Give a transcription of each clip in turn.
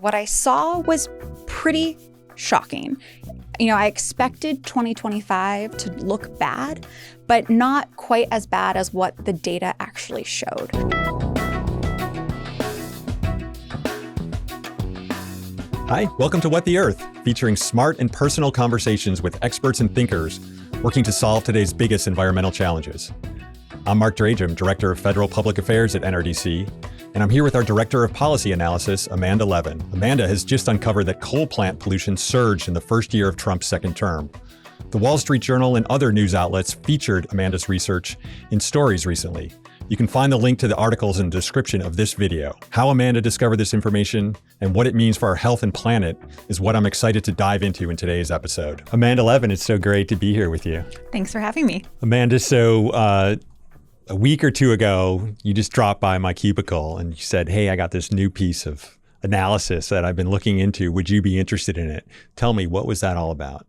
what I saw was pretty shocking. I expected 2025 to look bad, but not quite as bad as what the data actually showed. Hi, welcome to What the Earth, featuring smart and personal conversations with experts and thinkers working to solve today's biggest environmental challenges. I'm Mark Dragem, Director of Federal Public Affairs at NRDC, and I'm here with our Director of Policy Analysis, Amanda Levin. Amanda has just uncovered that coal plant pollution surged in the first year of Trump's second term. The Wall Street Journal and other news outlets featured Amanda's research in stories recently. You can find the link to the articles in the description of this video. How Amanda discovered this information and what it means for our health and planet is what I'm excited to dive into in today's episode. Amanda Levin, it's so great to be here with you. Thanks for having me. Amanda, so a week or two ago, you just dropped by my cubicle and you said, hey, I got this new piece of analysis that I've been looking into. Would you be interested in it? Tell me, what was that all about?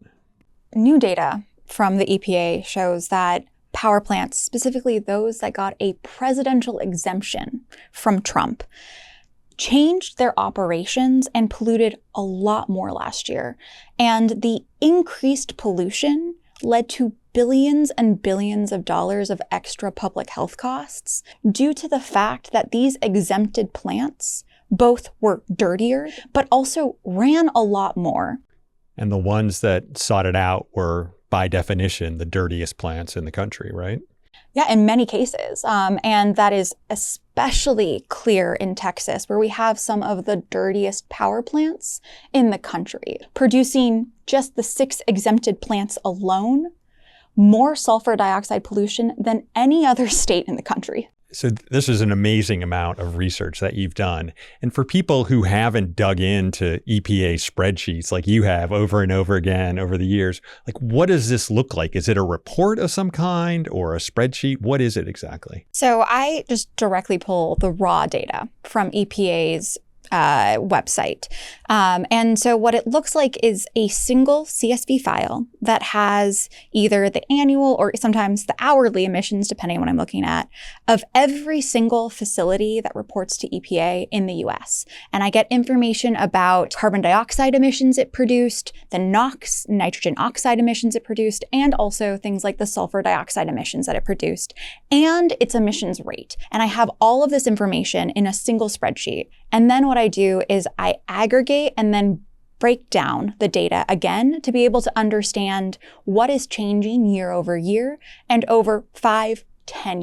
New data from the EPA shows that power plants, specifically those that got a presidential exemption from Trump, changed their operations and polluted a lot more last year. And the increased pollution led to billions and billions of dollars of extra public health costs due to the fact that these exempted plants both were dirtier, but also ran a lot more. And the ones that sought it out were, by definition, the dirtiest plants in the country, right? Yeah, in many cases. And that is especially clear in Texas, where we have some of the dirtiest power plants in the country, producing just the 6 exempted plants alone more sulfur dioxide pollution than any other state in the country. So this is an amazing amount of research that you've done. And for people who haven't dug into EPA spreadsheets like you have over and over again over the years, like what does this look like? Is it a report of some kind or a spreadsheet? What is it exactly? So I just directly pull the raw data from EPA's website. And so what it looks like is a single CSV file that has either the annual or sometimes the hourly emissions, depending on what I'm looking at, of every single facility that reports to EPA in the US. And I get information about carbon dioxide emissions it produced, the NOx, nitrogen oxide emissions it produced, and also things like the sulfur dioxide emissions that it produced, and its emissions rate. And I have all of this information in a single spreadsheet. And then what I do is I aggregate and then break down the data again to be able to understand what is changing year over year and over 5-10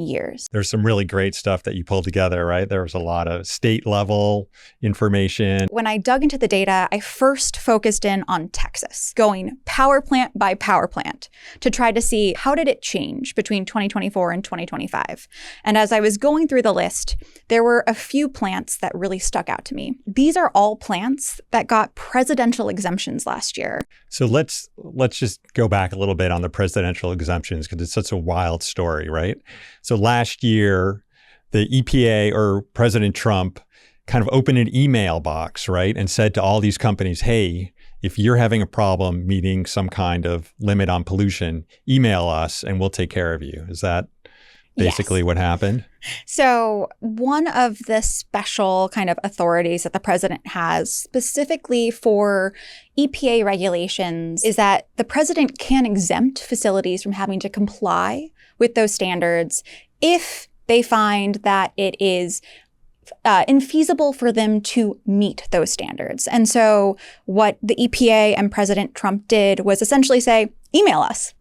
years. There's some really great stuff that you pulled together, right? There was a lot of state level information. When I dug into the data, I first focused in on Texas, going power plant by power plant to try to see how did it change between 2024 and 2025. And as I was going through the list, there were a few plants that really stuck out to me. These are all plants that got presidential exemptions last year. So let's just go back a little bit on the presidential exemptions because it's such a wild story, right? So last year, the EPA or President Trump kind of opened an email box, right? And said to all these companies, hey, if you're having a problem meeting some kind of limit on pollution, email us and we'll take care of you. Is that basically what happened? So one of the special kind of authorities that the president has specifically for EPA regulations is that the president can exempt facilities from having to comply with those standards if they find that it is infeasible for them to meet those standards. And so what the EPA and President Trump did was essentially say, email us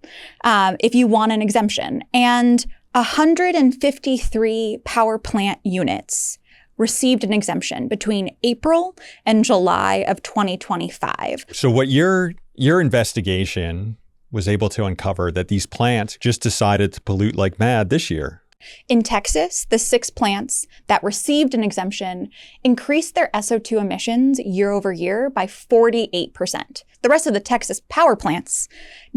if you want an exemption. And 153 power plant units received an exemption between April and July of 2025. So what your investigation was able to uncover that these plants just decided to pollute like mad this year. In Texas, the 6 plants that received an exemption increased their SO2 emissions year over year by 48%. The rest of the Texas power plants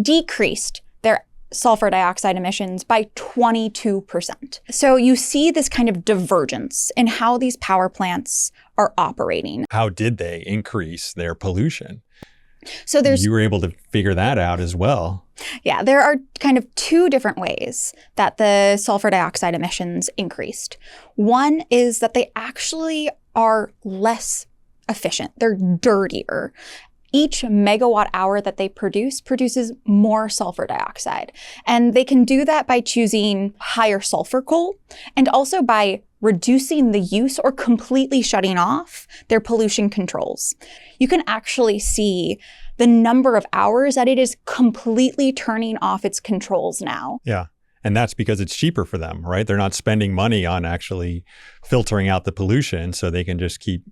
decreased their sulfur dioxide emissions by 22%. So you see this kind of divergence in how these power plants are operating. How did they increase their pollution? So you were able to figure that out as well. Yeah, there are kind of 2 different ways that the sulfur dioxide emissions increased. One is that they actually are less efficient. They're dirtier. Each megawatt hour that they produces more sulfur dioxide. And they can do that by choosing higher sulfur coal and also by reducing the use or completely shutting off their pollution controls. You can actually see the number of hours that it is completely turning off its controls now. Yeah. And that's because it's cheaper for them, right? They're not spending money on actually filtering out the pollution, so they can just keep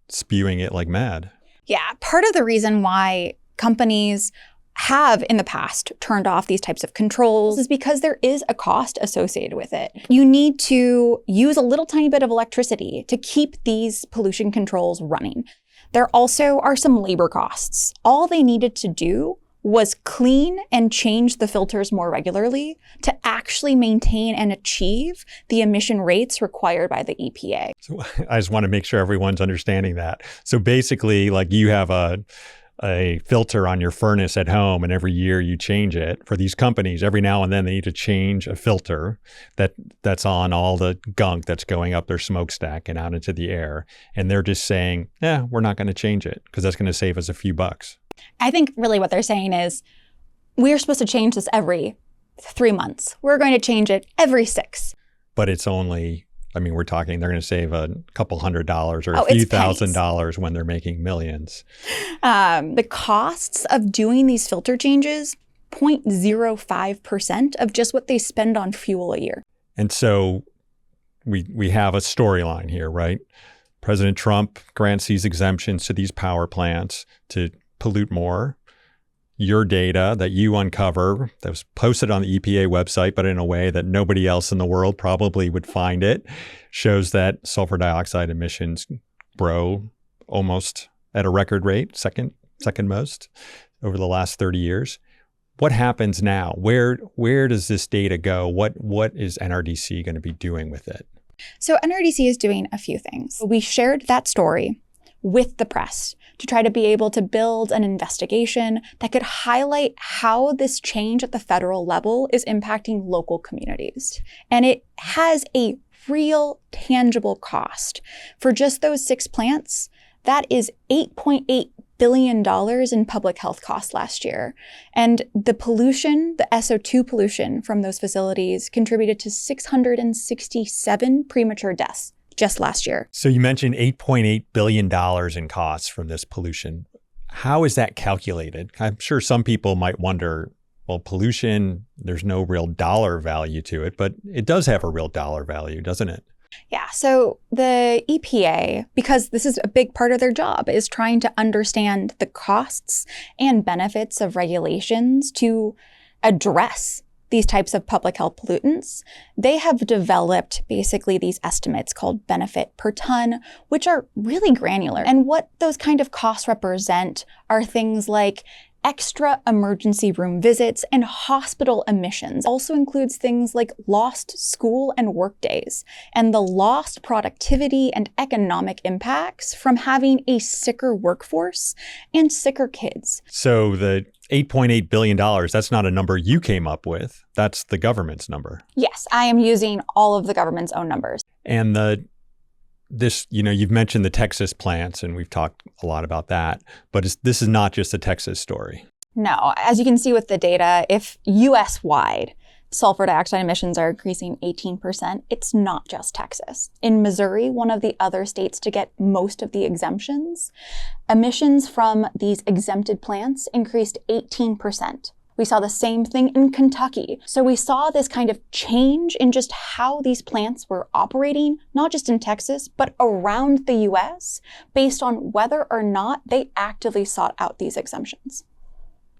spewing it like mad. Yeah, part of the reason why companies have in the past turned off these types of controls is because there is a cost associated with it. You need to use a little tiny bit of electricity to keep these pollution controls running. There also are some labor costs. All they needed to do was clean and change the filters more regularly to actually maintain and achieve the emission rates required by the EPA. So I just want to make sure everyone's understanding that. So basically, like, you have a filter on your furnace at home, and every year you change it. For these companies, every now and then they need to change a filter that's on all the gunk that's going up their smokestack and out into the air. And they're just saying, we're not going to change it because that's going to save us a few bucks. I think really what they're saying is, we're supposed to change this every 3 months. We're going to change it every 6. But it's only, we're talking, they're going to save a couple $100s or a few $1,000s when they're making millions. The costs of doing these filter changes, 0.05% of just what they spend on fuel a year. And so we have a storyline here, right? President Trump grants these exemptions to these power plants to pollute more. Your data that you uncover, that was posted on the EPA website, but in a way that nobody else in the world probably would find it, shows that sulfur dioxide emissions grow almost at a record rate, second most over the last 30 years. What happens now? Where does this data go? What is NRDC going to be doing with it? So NRDC is doing a few things. We shared that story with the press to try to be able to build an investigation that could highlight how this change at the federal level is impacting local communities. And it has a real tangible cost. For just those 6 plants, that is $8.8 billion in public health costs last year. And the pollution, the SO2 pollution from those facilities, contributed to 667 premature deaths just last year. So you mentioned $8.8 billion in costs from this pollution. How is that calculated? I'm sure some people might wonder, well, pollution, there's no real dollar value to it, but it does have a real dollar value, doesn't it? Yeah, so the EPA, because this is a big part of their job, is trying to understand the costs and benefits of regulations to address these types of public health pollutants. They have developed basically these estimates called benefit per ton, which are really granular. And what those kind of costs represent are things like extra emergency room visits and hospital admissions. Also includes things like lost school and work days and the lost productivity and economic impacts from having a sicker workforce and sicker kids. So the $8.8 billion, that's not a number you came up with. That's the government's number. Yes, I am using all of the government's own numbers. And you've mentioned the Texas plants, and we've talked a lot about that, but this is not just a Texas story. No, as you can see with the data, if US-wide sulfur dioxide emissions are increasing 18%, it's not just Texas. In Missouri, one of the other states to get most of the exemptions, emissions from these exempted plants increased 18%. We saw the same thing in Kentucky. So we saw this kind of change in just how these plants were operating, not just in Texas, but around the US, based on whether or not they actively sought out these exemptions.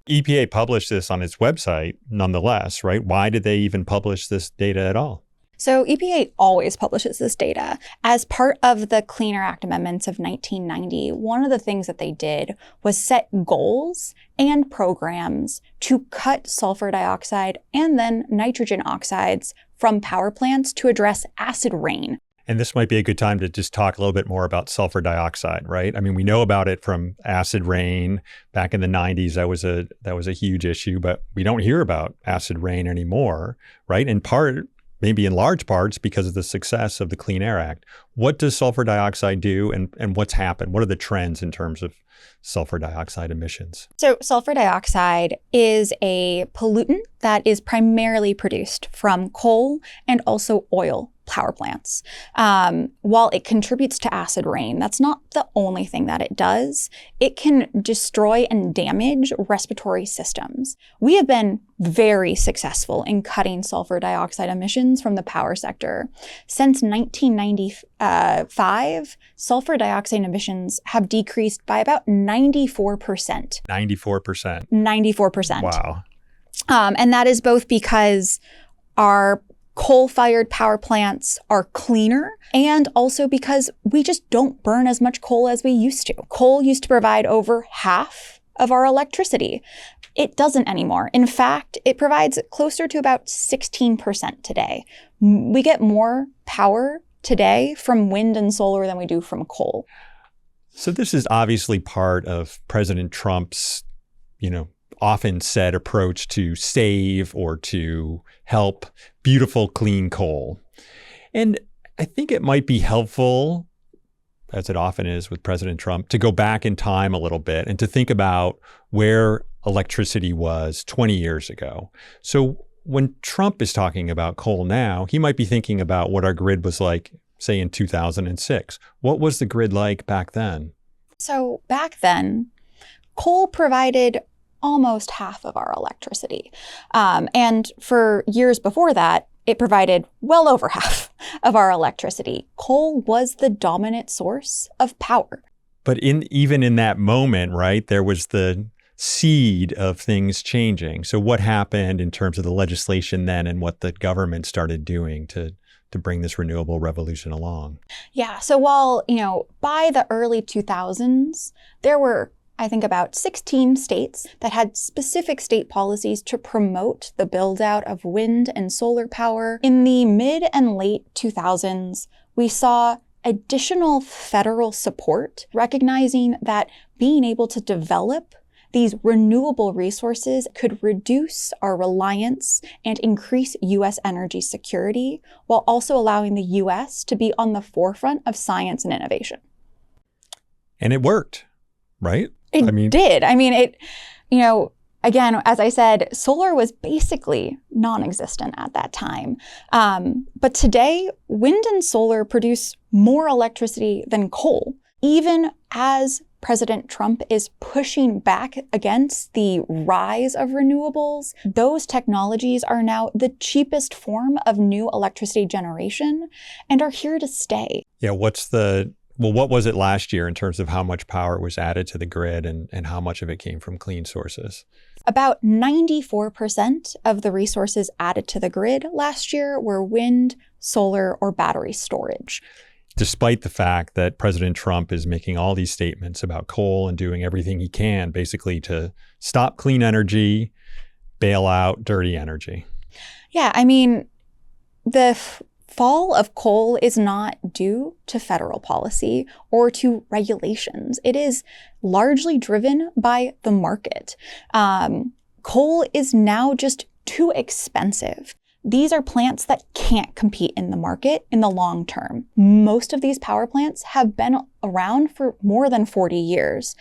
EPA published this on its website nonetheless, right? Why did they even publish this data at all? So EPA always publishes this data. As part of the Clean Air Act amendments of 1990, one of the things that they did was set goals and programs to cut sulfur dioxide and then nitrogen oxides from power plants to address acid rain. And this might be a good time to just talk a little bit more about sulfur dioxide, right? I mean, we know about it from acid rain back in the 90s. That was a huge issue, but we don't hear about acid rain anymore, right? In part maybe in large parts because of the success of the Clean Air Act. What does sulfur dioxide do, and what's happened? What are the trends in terms of sulfur dioxide emissions? So sulfur dioxide is a pollutant that is primarily produced from coal and also oil power plants. While it contributes to acid rain, that's not the only thing that it does. It can destroy and damage respiratory systems. We have been very successful in cutting sulfur dioxide emissions from the power sector. Since 1995, sulfur dioxide emissions have decreased by about 94%. 94%. 94%. Wow. And that is both because our coal-fired power plants are cleaner, and also because we just don't burn as much coal as we used to. Coal used to provide over half of our electricity. It doesn't anymore. In fact, it provides closer to about 16% today. We get more power today from wind and solar than we do from coal. So this is obviously part of President Trump's, often said approach to save or to help beautiful, clean coal. And I think it might be helpful, as it often is with President Trump, to go back in time a little bit and to think about where electricity was 20 years ago. So when Trump is talking about coal now, he might be thinking about what our grid was like, say, in 2006. What was the grid like back then? So back then, coal provided almost half of our electricity. And for years before that, it provided well over half of our electricity. Coal was the dominant source of power. But even in that moment, right, there was the seed of things changing. So what happened in terms of the legislation then and what the government started doing to bring this renewable revolution along? Yeah. So while, by the early 2000s, there were, I think, about 16 states that had specific state policies to promote the build out of wind and solar power. In the mid and late 2000s, we saw additional federal support, recognizing that being able to develop these renewable resources could reduce our reliance and increase U.S. energy security, while also allowing the U.S. to be on the forefront of science and innovation. And it worked, right? It did. Again, as I said, solar was basically non-existent at that time. But today, wind and solar produce more electricity than coal, even as President Trump is pushing back against the rise of renewables. Those technologies are now the cheapest form of new electricity generation and are here to stay. Yeah, what was it last year in terms of how much power was added to the grid and how much of it came from clean sources? About 94% of the resources added to the grid last year were wind, solar, or battery storage. Despite the fact that President Trump is making all these statements about coal and doing everything he can basically to stop clean energy, bail out dirty energy. Yeah, the fall of coal is not due to federal policy or to regulations. It is largely driven by the market. Coal is now just too expensive. These are plants that can't compete in the market in the long term. Most of these power plants have been around for more than 40 years.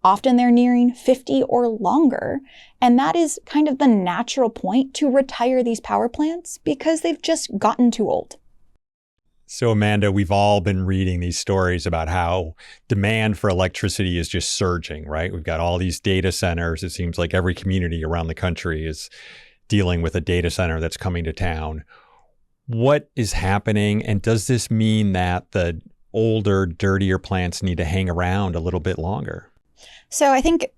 Often they're nearing 50 or longer. And that is kind of the natural point to retire these power plants because they've just gotten too old. So Amanda, we've all been reading these stories about how demand for electricity is just surging, right? We've got all these data centers. It seems like every community around the country is dealing with a data center that's coming to town. What is happening? And does this mean that the older, dirtier plants need to hang around a little bit longer? So I think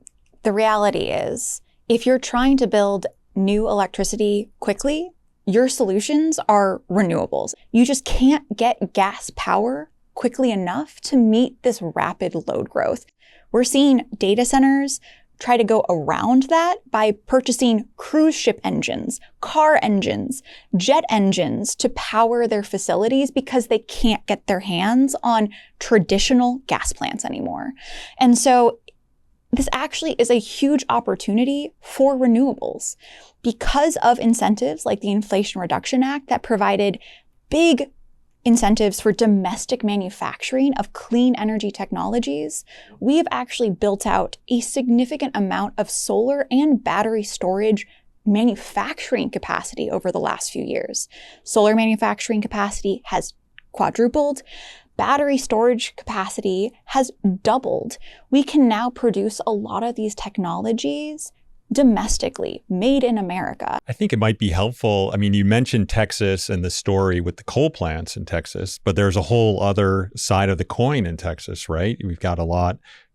the reality is, if you're trying to build new electricity quickly, your solutions are renewables. You just can't get gas power quickly enough to meet this rapid load growth. We're seeing data centers try to go around that by purchasing cruise ship engines, car engines, jet engines to power their facilities because they can't get their hands on traditional gas plants anymore. And so this actually is a huge opportunity for renewables because of incentives like the Inflation Reduction Act that provided big incentives for domestic manufacturing of clean energy technologies. We have actually built out a significant amount of solar and battery storage manufacturing capacity over the last few years. Solar manufacturing capacity has quadrupled. Battery storage capacity has doubled. We can now produce a lot of these technologies domestically, made in America. I think it might be helpful. I mean, you mentioned Texas and the story with the coal plants in Texas, but there's a whole other side of the coin in Texas, right? We've got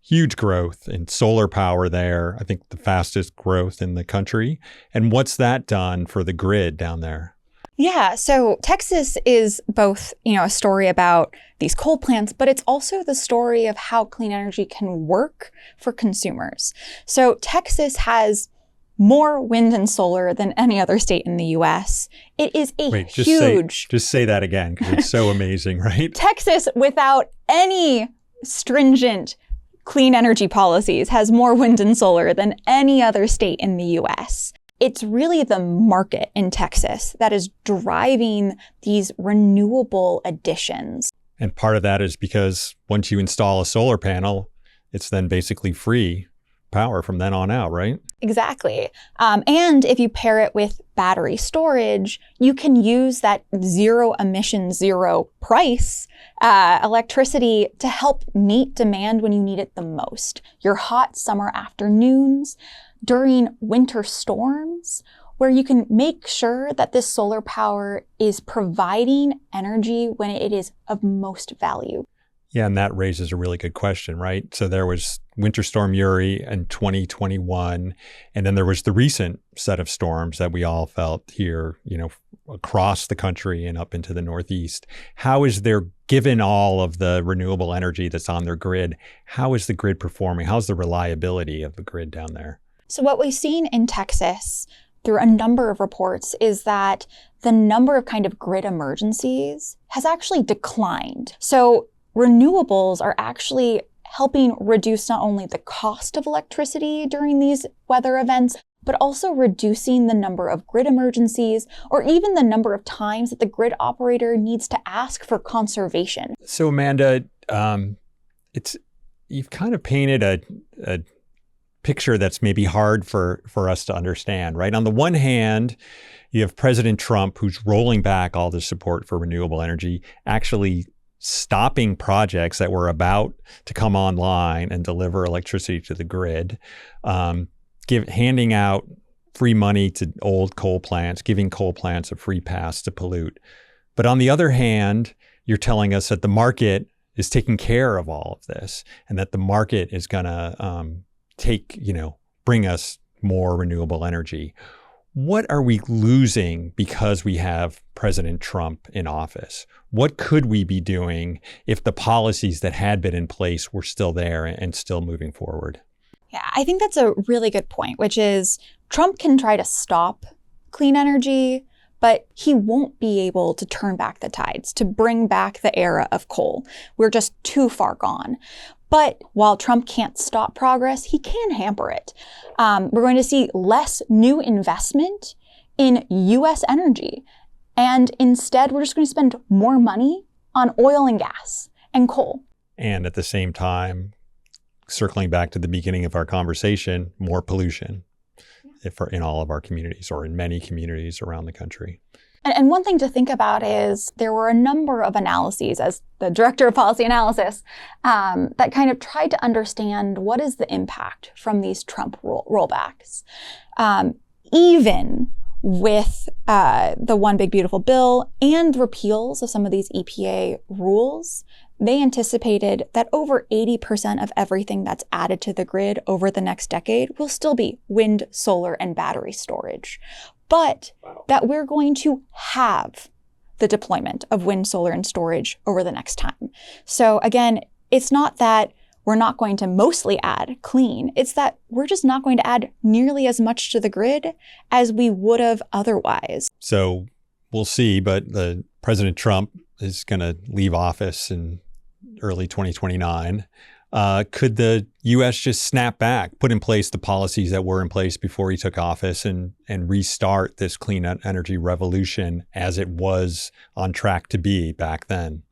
huge growth in solar power there. I think the fastest growth in the country. And what's that done for the grid down there? Yeah, so Texas is both, a story about these coal plants, but it's also the story of how clean energy can work for consumers. So Texas has more wind and solar than any other state in the US. It is huge. Just say that again, because it's so amazing, right? Texas, without any stringent clean energy policies, has more wind and solar than any other state in the US. It's really the market in Texas that is driving these renewable additions. And part of that is because once you install a solar panel, it's then basically free power from then on out, right? Exactly. And if you pair it with battery storage, you can use that zero emission, zero price electricity to help meet demand when you need it the most. Your hot summer afternoons, during winter storms, where you can make sure that this solar power is providing energy when it is of most value. Yeah, and that raises a really good question, right? So there was Winter Storm Uri in 2021, and then there was the recent set of storms that we all felt here, across the country and up into the Northeast. How is there, given all of the renewable energy that's on their grid, how is the grid performing? How's the reliability of the grid down there? So what we've seen in Texas through a number of reports is that the number of kind of grid emergencies has actually declined. So renewables are actually helping reduce not only the cost of electricity during these weather events, but also reducing the number of grid emergencies or even the number of times that the grid operator needs to ask for conservation. So Amanda, you've kind of painted a picture that's maybe hard for us to understand, right? On the one hand, you have President Trump, who's rolling back all the support for renewable energy, actually stopping projects that were about to come online and deliver electricity to the grid, handing out free money to old coal plants, giving coal plants a free pass to pollute. But on the other hand, you're telling us that the market is taking care of all of this and that the market is going to bring us more renewable energy. What are we losing because we have President Trump in office? What could we be doing if the policies that had been in place were still there and still moving forward? Yeah, I think that's a really good point, which is Trump can try to stop clean energy, but he won't be able to turn back the tides, to bring back the era of coal. We're just too far gone. But while Trump can't stop progress, he can hamper it. We're going to see less new investment in U.S. energy. And instead, we're just going to spend more money on oil and gas and coal. And at the same time, circling back to the beginning of our conversation, more pollution in all of our communities or in many communities around the country. And one thing to think about is there were a number of analyses, as the director of policy analysis, that kind of tried to understand what is the impact from these Trump rollbacks. Even with the One Big Beautiful Bill and repeals of some of these EPA rules, they anticipated that over 80% of everything that's added to the grid over the next decade will still be wind, solar, and battery storage. But that we're going to have the deployment of wind, solar, and storage over the next time. So again, it's not that we're not going to mostly add clean. It's that we're just not going to add nearly as much to the grid as we would have otherwise. So we'll see, but President Trump is going to leave office in early 2029. Could the U.S. just snap back, put in place the policies that were in place before he took office and restart this clean energy revolution as it was on track to be back then?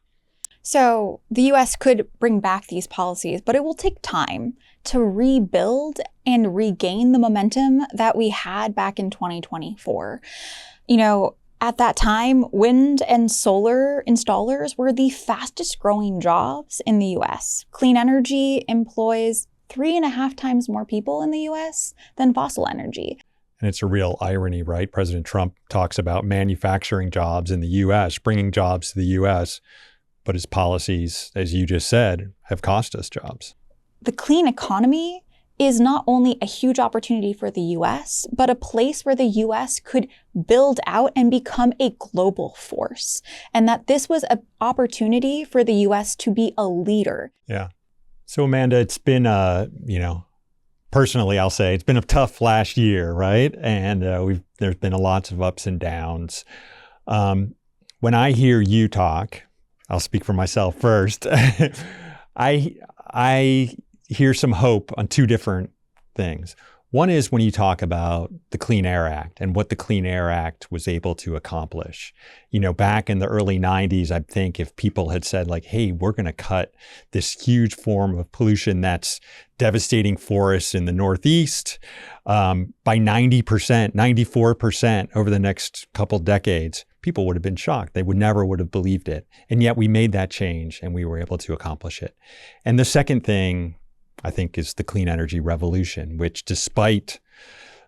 So the U.S. could bring back these policies, but it will take time to rebuild and regain the momentum that we had back in 2024. At that time, wind and solar installers were the fastest growing jobs in the U.S. Clean energy employs 3.5 times more people in the U.S. than fossil energy. And it's a real irony, right? President Trump talks about manufacturing jobs in the U.S., bringing jobs to the U.S., but his policies, as you just said, have cost us jobs. The clean economy is not only a huge opportunity for the U.S., but a place where the U.S. could build out and become a global force. And that this was an opportunity for the U.S. to be a leader. Yeah. So Amanda, it's been, personally, I'll say it's been a tough last year, right? And there's been lots of ups and downs. When I hear you talk, I'll speak for myself first. I hear some hope on two different things. One is when you talk about the Clean Air Act and what the Clean Air Act was able to accomplish. Back in the early 90s, I think if people had said like, hey, we're going to cut this huge form of pollution that's devastating forests in the Northeast by 90%, 94% over the next couple decades, people would have been shocked. They would have believed it. And yet we made that change and we were able to accomplish it. And the second thing, I think, is the clean energy revolution, which despite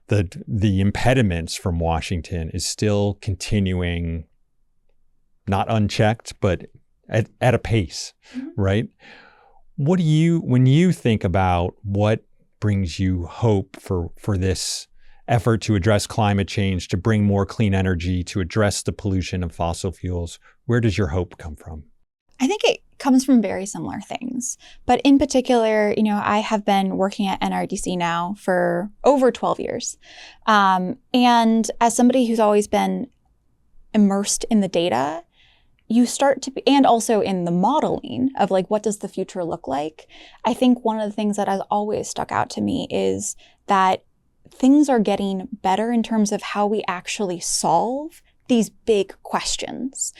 the impediments from Washington is still continuing, not unchecked, but at a pace, right? When you think about what brings you hope for this effort to address climate change, to bring more clean energy, to address the pollution of fossil fuels, where does your hope come from? I think it comes from very similar things. But in particular, I have been working at NRDC now for over 12 years. And as somebody who's always been immersed in the data, you start to be, and also in the modeling of like, what does the future look like? I think one of the things that has always stuck out to me is that things are getting better in terms of how we actually solve these big questions.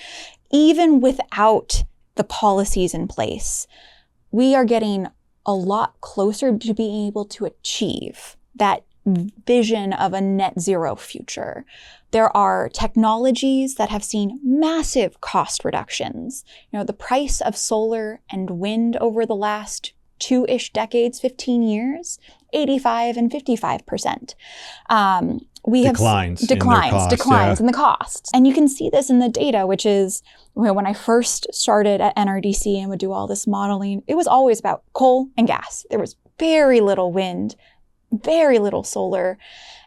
Even without the policies in place, we are getting a lot closer to being able to achieve that vision of a net zero future. There are technologies that have seen massive cost reductions. The price of solar and wind over the last 2-ish decades, 15 years, 85 and 55%. Declines in the costs. And you can see this in the data, which is when I first started at NRDC and would do all this modeling, it was always about coal and gas. There was very little wind, very little solar.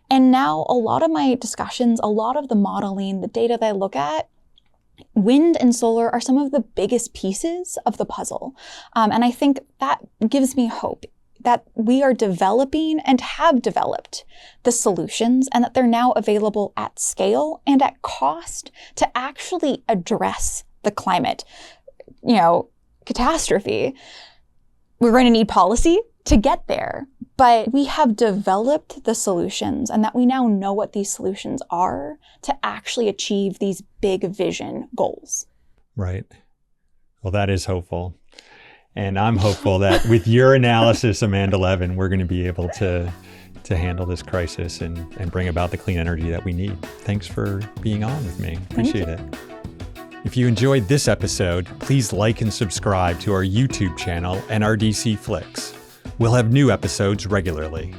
And now a lot of my discussions, a lot of the modeling, the data that I look at, wind and solar are some of the biggest pieces of the puzzle. And I think that gives me hope that we are developing and have developed the solutions and that they're now available at scale and at cost to actually address the climate, catastrophe. We're going to need policy to get there, but we have developed the solutions and that we now know what these solutions are to actually achieve these big vision goals. Right. Well, that is hopeful. And I'm hopeful that with your analysis, Amanda Levin, we're going to be able to handle this crisis and bring about the clean energy that we need. Thanks for being on with me. Appreciate it. If you enjoyed this episode, please like and subscribe to our YouTube channel, NRDC Flicks. We'll have new episodes regularly.